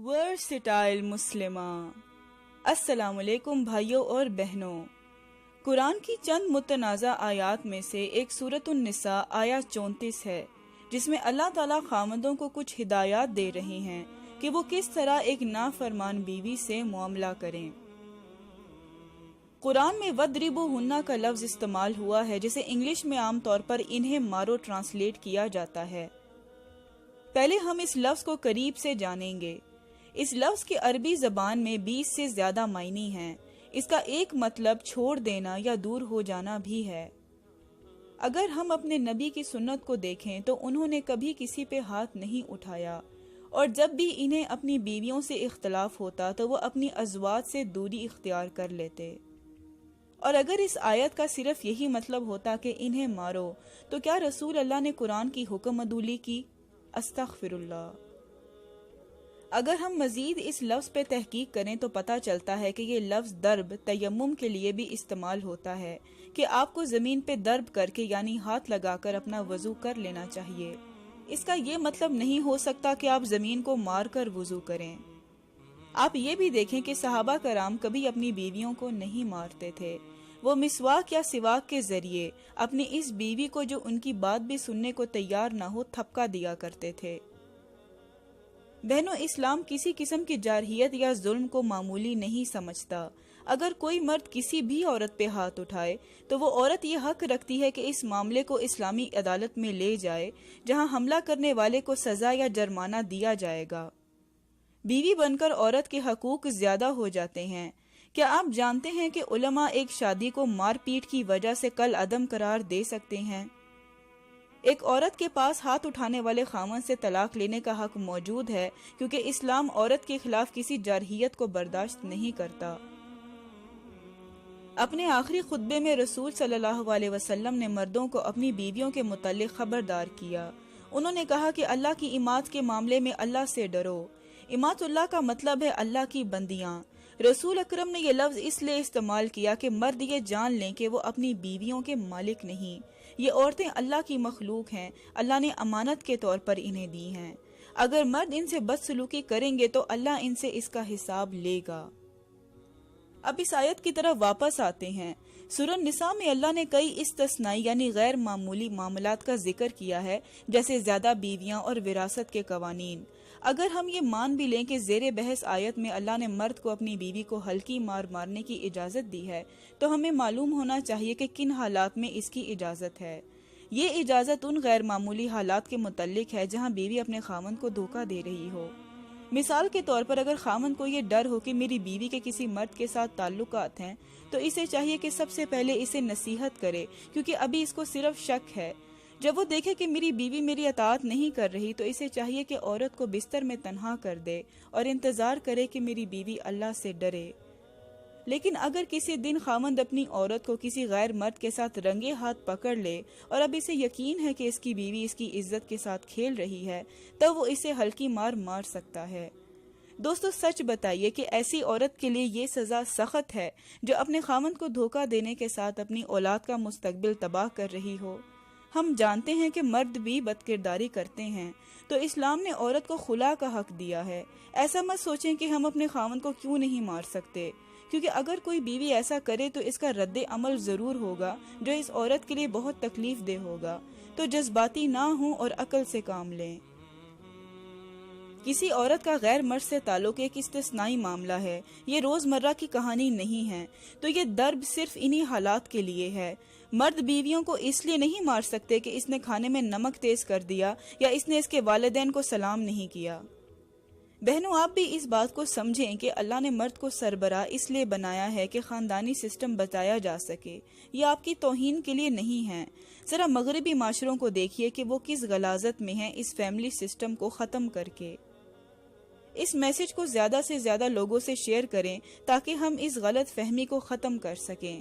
Versatile مسلمہ، السلام علیکم بھائیوں اور بہنوں۔ قرآن کی چند متنازع آیات میں سے ایک سورۃ النساء آیت 34 ہے، جس میں اللہ تعالیٰ خامندوں کو کچھ ہدایات دے رہے ہیں کہ وہ کس طرح ایک نافرمان بیوی سے معاملہ کریں۔ قرآن میں وَاضْرِبُوهُنَّ کا لفظ استعمال ہوا ہے، جسے انگلش میں عام طور پر انہیں مارو ٹرانسلیٹ کیا جاتا ہے۔ پہلے ہم اس لفظ کو قریب سے جانیں گے۔ اس لفظ کے عربی زبان میں 20 سے زیادہ معنی ہیں۔ اس کا ایک مطلب چھوڑ دینا یا دور ہو جانا بھی ہے۔ اگر ہم اپنے نبی کی سنت کو دیکھیں تو انہوں نے کبھی کسی پہ ہاتھ نہیں اٹھایا، اور جب بھی انہیں اپنی بیویوں سے اختلاف ہوتا تو وہ اپنی ازواج سے دوری اختیار کر لیتے۔ اور اگر اس آیت کا صرف یہی مطلب ہوتا کہ انہیں مارو، تو کیا رسول اللہ نے قرآن کی حکم عدولی کی؟ استغفر اللہ۔ اگر ہم مزید اس لفظ پہ تحقیق کریں تو پتہ چلتا ہے کہ یہ لفظ ضرب تیمم کے لیے بھی استعمال ہوتا ہے، کہ آپ کو زمین پہ ضرب کر کے یعنی ہاتھ لگا کر اپنا وضو کر لینا چاہیے۔ اس کا یہ مطلب نہیں ہو سکتا کہ آپ زمین کو مار کر وضو کریں۔ آپ یہ بھی دیکھیں کہ صحابہ کرام کبھی اپنی بیویوں کو نہیں مارتے تھے۔ وہ مسواک یا سواک کے ذریعے اپنی اس بیوی کو جو ان کی بات بھی سننے کو تیار نہ ہو تھپکا دیا کرتے تھے۔ بہنوں، اسلام کسی قسم کی جارحیت یا ظلم کو معمولی نہیں سمجھتا۔ اگر کوئی مرد کسی بھی عورت پہ ہاتھ اٹھائے تو وہ عورت یہ حق رکھتی ہے کہ اس معاملے کو اسلامی عدالت میں لے جائے، جہاں حملہ کرنے والے کو سزا یا جرمانہ دیا جائے گا۔ بیوی بن کر عورت کے حقوق زیادہ ہو جاتے ہیں۔ کیا آپ جانتے ہیں کہ علماء ایک شادی کو مار پیٹ کی وجہ سے کل عدم قرار دے سکتے ہیں؟ ایک عورت کے پاس ہاتھ اٹھانے والے خاوند سے طلاق لینے کا حق موجود ہے، کیونکہ اسلام عورت کے خلاف کسی جارحیت کو برداشت نہیں کرتا۔ اپنے آخری خطبے میں رسول صلی اللہ علیہ وسلم نے مردوں کو اپنی بیویوں کے متعلق خبردار کیا۔ انہوں نے کہا کہ اللہ کی اطاعت کے معاملے میں اللہ سے ڈرو۔ اطاعت اللہ کا مطلب ہے اللہ کی بندیاں۔ رسول اکرم نے یہ لفظ اس لیے استعمال کیا کہ مرد یہ جان لیں کہ وہ اپنی بیویوں کے مالک نہیں، یہ عورتیں اللہ کی مخلوق ہیں، اللہ نے امانت کے طور پر انہیں دی ہیں۔ اگر مرد ان سے بدسلوکی کریں گے تو اللہ ان سے اس کا حساب لے گا۔ اب اس آیت کی طرف واپس آتے ہیں۔ سورۃ النساء میں اللہ نے کئی استثنائی یعنی غیر معمولی معاملات کا ذکر کیا ہے، جیسے زیادہ بیویاں اور وراثت کے قوانین۔ اگر ہم یہ مان بھی لیں کہ زیر بحث آیت میں اللہ نے مرد کو اپنی بیوی کو ہلکی مار مارنے کی اجازت دی ہے، تو ہمیں معلوم ہونا چاہیے کہ کن حالات میں اس کی اجازت ہے۔ یہ اجازت ان غیر معمولی حالات کے متعلق ہے جہاں بیوی اپنے خاوند کو دھوکہ دے رہی ہو۔ مثال کے طور پر اگر خاوند کو یہ ڈر ہو کہ میری بیوی کے کسی مرد کے ساتھ تعلقات ہیں، تو اسے چاہیے کہ سب سے پہلے اسے نصیحت کرے، کیونکہ ابھی اس کو صرف شک ہے۔ جب وہ دیکھے کہ میری بیوی میری اطاعت نہیں کر رہی تو اسے چاہیے کہ عورت کو بستر میں تنہا کر دے اور انتظار کرے کہ میری بیوی اللہ سے ڈرے۔ لیکن اگر کسی دن خاوند اپنی عورت کو کسی غیر مرد کے ساتھ رنگے ہاتھ پکڑ لے اور اب اسے یقین ہے کہ اس کی بیوی اس کی عزت کے ساتھ کھیل رہی ہے، تب وہ اسے ہلکی مار مار سکتا ہے۔ دوستو، سچ بتائیے کہ ایسی عورت کے لیے یہ سزا سخت ہے جو اپنے خاوند کو دھوکہ دینے کے ساتھ اپنی اولاد کا مستقبل تباہ کر رہی ہو۔ ہم جانتے ہیں کہ مرد بھی بدکرداری کرتے ہیں، تو اسلام نے عورت کو خلا کا حق دیا ہے۔ ایسا مت سوچیں کہ ہم اپنے خاوند کو کیوں نہیں مار سکتے، کیونکہ اگر کوئی بیوی ایسا کرے تو اس کا رد عمل ضرور ہوگا جو اس عورت کے لیے بہت تکلیف دہ ہوگا۔ تو جذباتی نہ ہوں اور عقل سے کام لیں۔ کسی عورت کا غیر مرد سے تعلق ایک استثنائی معاملہ ہے، یہ روزمرہ کی کہانی نہیں ہے، تو یہ ضرب صرف انہی حالات کے لیے ہے۔ مرد بیویوں کو اس لیے نہیں مار سکتے کہ اس نے کھانے میں نمک تیز کر دیا یا اس نے اس کے والدین کو سلام نہیں کیا۔ بہنوں، آپ بھی اس بات کو سمجھیں کہ اللہ نے مرد کو سربراہ اس لیے بنایا ہے کہ خاندانی سسٹم بچایا جا سکے، یہ آپ کی توہین کے لیے نہیں ہے۔ ذرا مغربی معاشروں کو دیکھیے کہ وہ کس غلاظت میں ہیں اس فیملی سسٹم کو ختم کر کے۔ اس میسج کو زیادہ سے زیادہ لوگوں سے شیئر کریں تاکہ ہم اس غلط فہمی کو ختم کر سکیں۔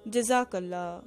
جزاک اللہ۔